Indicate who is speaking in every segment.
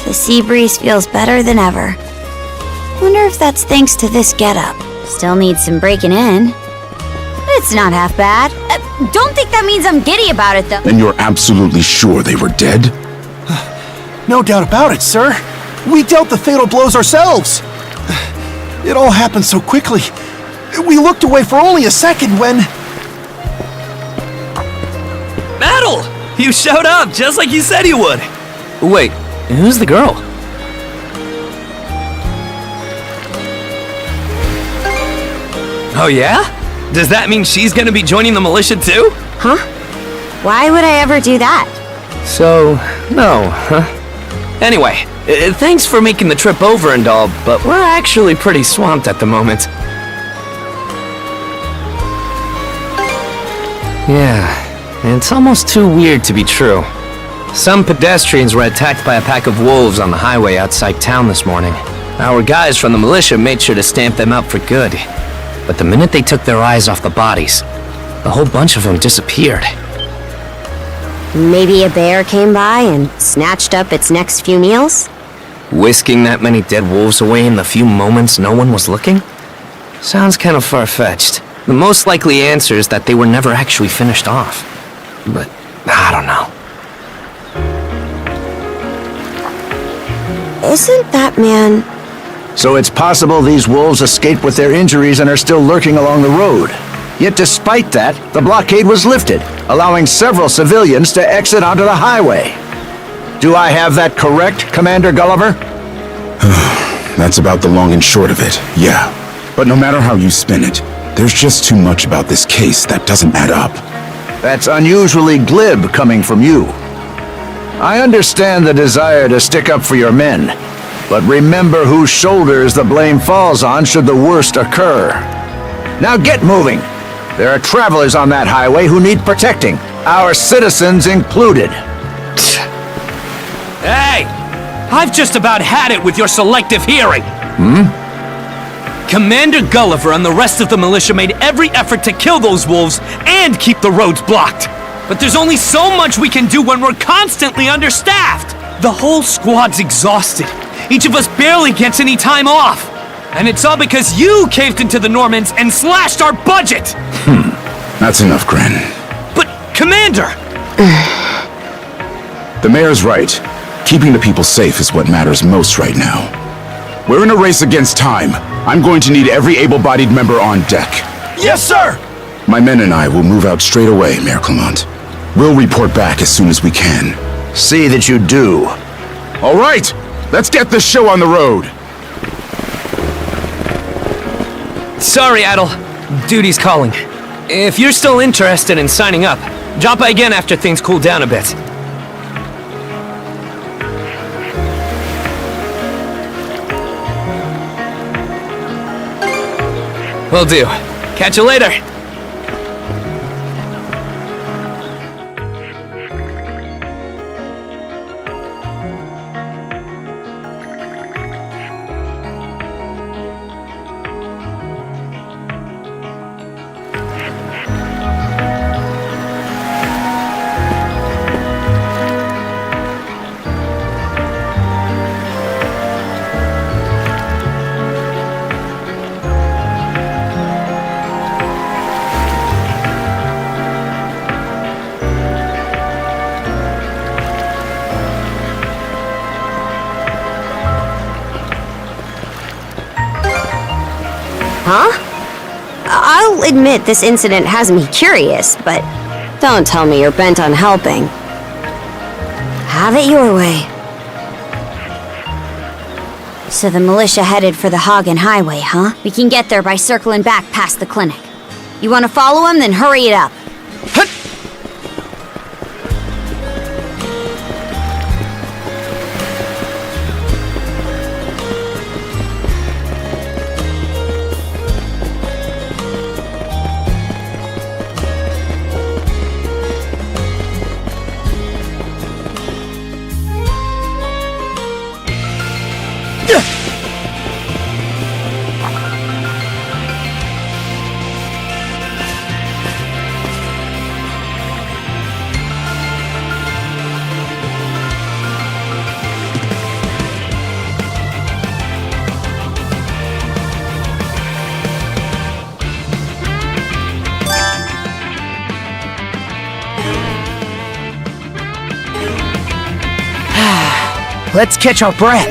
Speaker 1: The sea breeze feels better than ever. Wonder if that's thanks to this getup. Still needs some breaking in. But it's not half bad. Don't think that means I'm giddy about it, though.
Speaker 2: And you're absolutely sure they were dead?
Speaker 3: No doubt about it, sir. We dealt the fatal blows ourselves. It all happened so quickly. We looked away for only a second when...
Speaker 4: Battle! You showed up just like you said you would. Wait, who's the girl? Oh yeah? Does that mean she's gonna be joining the militia too?
Speaker 1: Huh? Why would I ever do that?
Speaker 4: So, no, huh? Anyway, thanks for making the trip over and all, but we're actually pretty swamped at the moment. Yeah, it's almost too weird to be true. Some pedestrians were attacked by a pack of wolves on the highway outside town this morning. Our guys from the militia made sure to stamp them out for good. But the minute they took their eyes off the bodies, the whole bunch of them disappeared.
Speaker 1: Maybe a bear came by and snatched up its next few meals?
Speaker 4: Whisking that many dead wolves away in the few moments no one was looking? Sounds kind of far-fetched. The most likely answer is that they were never actually finished off. But, I don't know.
Speaker 1: Isn't that man...
Speaker 5: So it's possible these wolves escaped with their injuries and are still lurking along the road. Yet despite that, the blockade was lifted, allowing several civilians to exit onto the highway. Do I have that correct, Commander Gulliver?
Speaker 2: That's about the long and short of it, yeah. But no matter how you spin it, there's just too much about this case that doesn't add up.
Speaker 5: That's unusually glib coming from you. I understand the desire to stick up for your men, but remember whose shoulders the blame falls on should the worst occur. Now get moving! There are travelers on that highway who need protecting, our citizens included.
Speaker 4: Hey! I've just about had it with your selective hearing! Commander Gulliver and the rest of the militia made every effort to kill those wolves and keep the roads blocked. But there's only so much we can do when we're constantly understaffed. The whole squad's exhausted. Each of us barely gets any time off. And it's all because you caved into the Normans and slashed our budget!
Speaker 2: That's enough, Gren.
Speaker 4: But, Commander!
Speaker 2: The mayor's right. Keeping the people safe is what matters most right now. We're in a race against time. I'm going to need every able-bodied member on deck.
Speaker 3: Yes, sir!
Speaker 2: My men and I will move out straight away, Mayor Clement. We'll report back as soon as we can.
Speaker 5: See that you do.
Speaker 2: All right! Let's get this show on the road!
Speaker 4: Sorry, Adel. Duty's calling. If you're still interested in signing up, drop by again after things cool down a bit. Will do. Catch you later.
Speaker 1: Huh? I'll admit this incident has me curious, but don't tell me you're bent on helping. Have it your way. So the militia headed for the Hagen Highway, huh? We can get there by circling back past the clinic. You want to follow them? Then hurry it up.
Speaker 4: Let's catch our breath.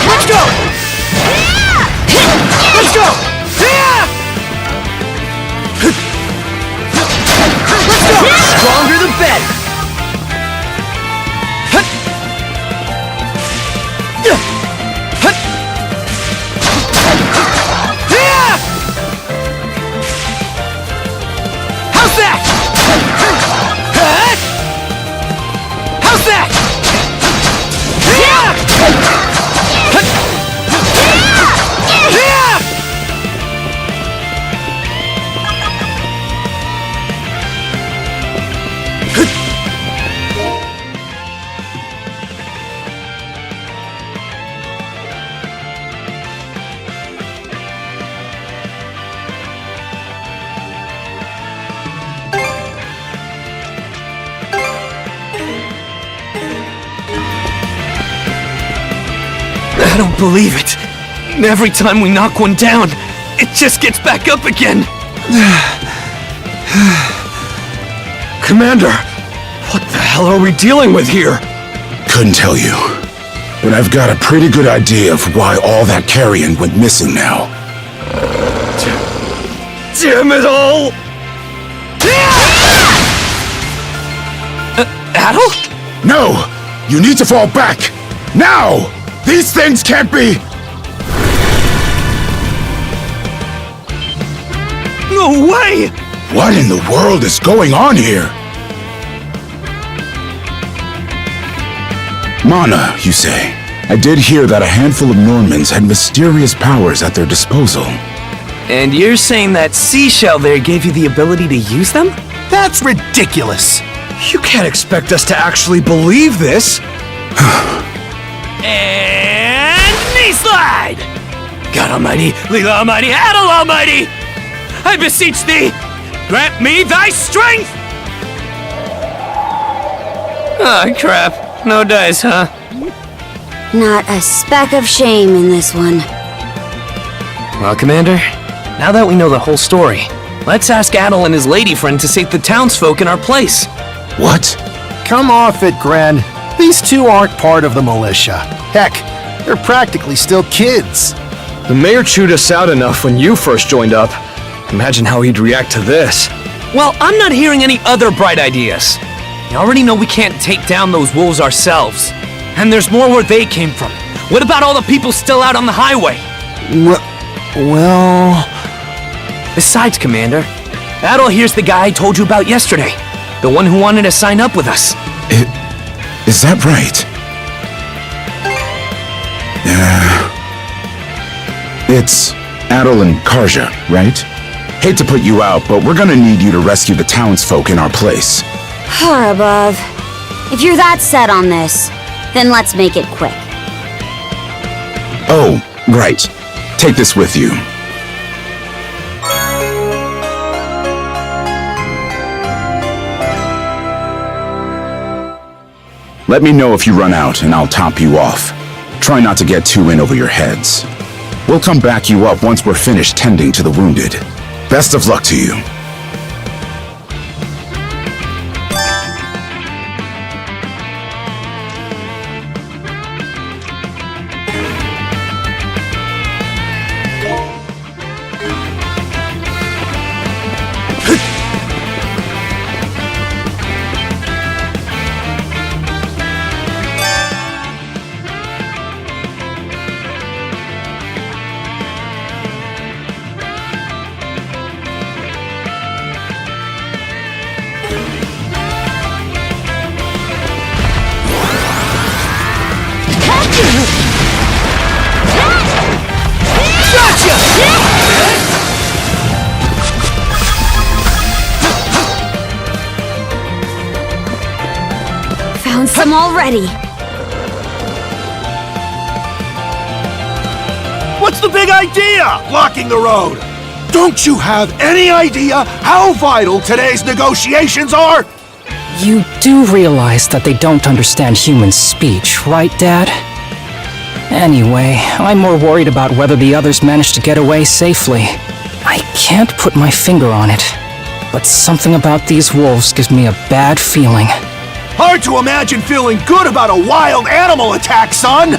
Speaker 3: Let's go! Let's go! Let's go!
Speaker 4: Stronger the better.
Speaker 3: How's that? How's that?
Speaker 4: I don't believe it. Every time we knock one down, it just gets back up again. Commander, what the hell are we dealing with here?
Speaker 2: Couldn't tell you. But I've got a pretty good idea of why all that carrion went missing now.
Speaker 4: Damn it all! Adel?
Speaker 2: No! You need to fall back! Now! These things can't be...
Speaker 4: No way!
Speaker 2: What in the world is going on here? Mana, you say? I did hear that a handful of Normans had mysterious powers at their disposal.
Speaker 4: And you're saying that seashell there gave you the ability to use them?
Speaker 3: That's ridiculous.
Speaker 6: You can't expect us to actually believe this!
Speaker 4: And knee slide! God Almighty, Leela Almighty, Adel Almighty! I beseech thee, grant me thy strength! Ah, crap. No dice, huh?
Speaker 1: Not a speck of shame in this one.
Speaker 4: Well, Commander, now that we know the whole story, let's ask Adel and his lady friend to save the townsfolk in our place.
Speaker 2: What?
Speaker 3: Come off it, Gren. These two aren't part of the militia. Heck, they're practically still kids.
Speaker 6: The mayor chewed us out enough when you first joined up. Imagine how he'd react to this.
Speaker 4: Well, I'm not hearing any other bright ideas. You already know we can't take down those wolves ourselves. And there's more where they came from. What about all the people still out on the highway?
Speaker 3: Well...
Speaker 4: Besides, Commander, Adel here's the guy I told you about yesterday. The one who wanted to sign up with us.
Speaker 2: Is that right? It's Adel and Karja, right? Hate to put you out, but we're gonna need you to rescue the townsfolk in our place.
Speaker 1: Far above. If you're that set on this, then let's make it quick.
Speaker 2: Oh, right. Take this with you. Let me know if you run out, and I'll top you off. Try not to get too in over your heads. We'll come back you up once we're finished tending to the wounded. Best of luck to you.
Speaker 1: Found some already.
Speaker 3: What's the big idea? Blocking the road. Don't you have any idea how vital today's negotiations are?
Speaker 7: You do realize that they don't understand human speech, right, Dad? Anyway, I'm more worried about whether the others managed to get away safely. I can't put my finger on it, but something about these wolves gives me a bad feeling.
Speaker 3: Hard to imagine feeling good about a wild animal attack, son!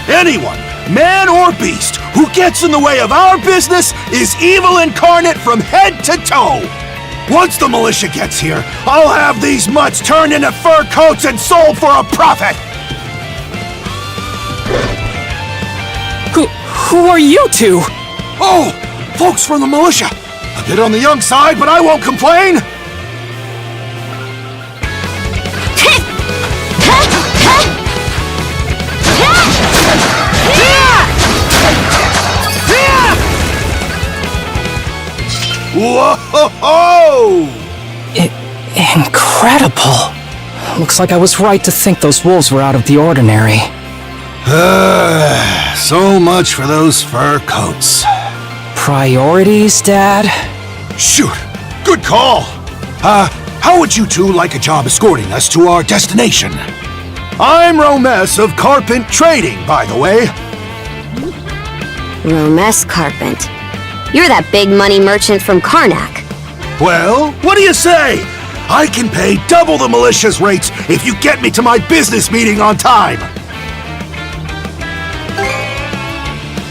Speaker 3: Anyone, man or beast, who gets in the way of our business is evil incarnate from head to toe! Once the militia gets here, I'll have these mutts turned into fur coats and sold for a profit!
Speaker 7: Who are you two?
Speaker 3: Oh, folks from the militia. A bit on the young side, but I won't complain! Whoa-ho-ho!
Speaker 7: Incredible. Looks like I was right to think those wolves were out of the ordinary.
Speaker 3: So much for those fur coats.
Speaker 7: Priorities, Dad?
Speaker 3: Shoot, good call. How would you two like a job escorting us to our destination? I'm Romes of Carpent Trading, by the way.
Speaker 1: Romes Carpent. You're that big money merchant from Karnak.
Speaker 3: Well, what do you say? I can pay double the militia's rates if you get me to my business meeting on time.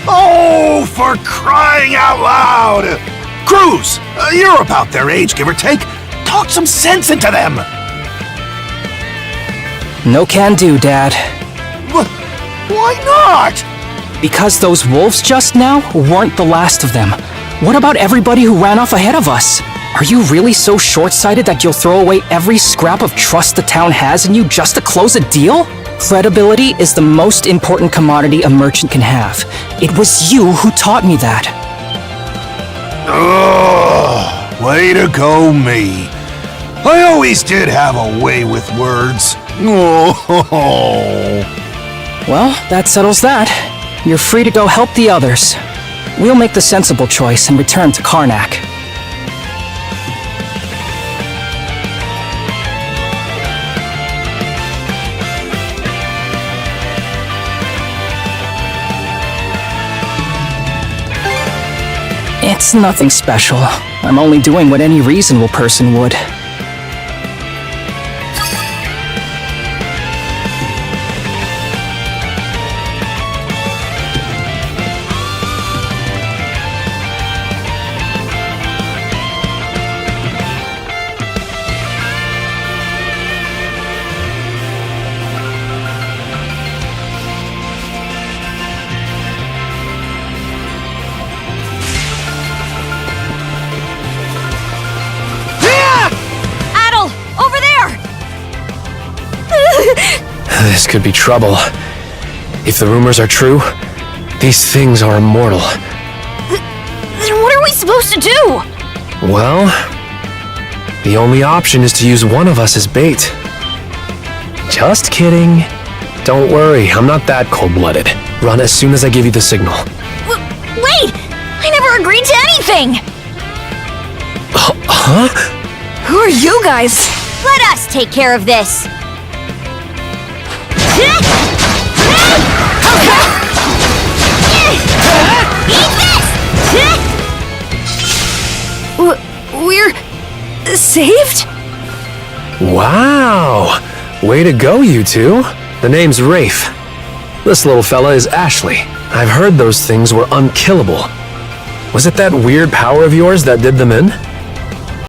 Speaker 3: Oh, for crying out loud! Cruz, you're about their age, give or take. Talk some sense into them.
Speaker 7: No can do, Dad.
Speaker 3: Why not?
Speaker 7: Because those wolves just now weren't the last of them. What about everybody who ran off ahead of us? Are you really so short-sighted that you'll throw away every scrap of trust the town has in you just to close a deal? Credibility is the most important commodity a merchant can have. It was you who taught me that.
Speaker 3: Oh, way to go, me. I always did have a way with words. Oh.
Speaker 7: Well, that settles that. You're free to go help the others. We'll make the sensible choice and return to Karnak. It's nothing special. I'm only doing what any reasonable person would.
Speaker 6: This could be trouble. If the rumors are true, these things are immortal.
Speaker 1: Then what are we supposed to do?
Speaker 6: Well, the only option is to use one of us as bait. Just kidding. Don't worry, I'm not that cold-blooded. Run as soon as I give you the signal.
Speaker 1: Wait! I never agreed to anything!
Speaker 6: Huh?
Speaker 1: Who are you guys? Let us take care of this! Eat this! We're saved?
Speaker 6: Wow! Way to go, you two. The name's Rafe. This little fella is Ashley. I've heard those things were unkillable. Was it that weird power of yours that did them in?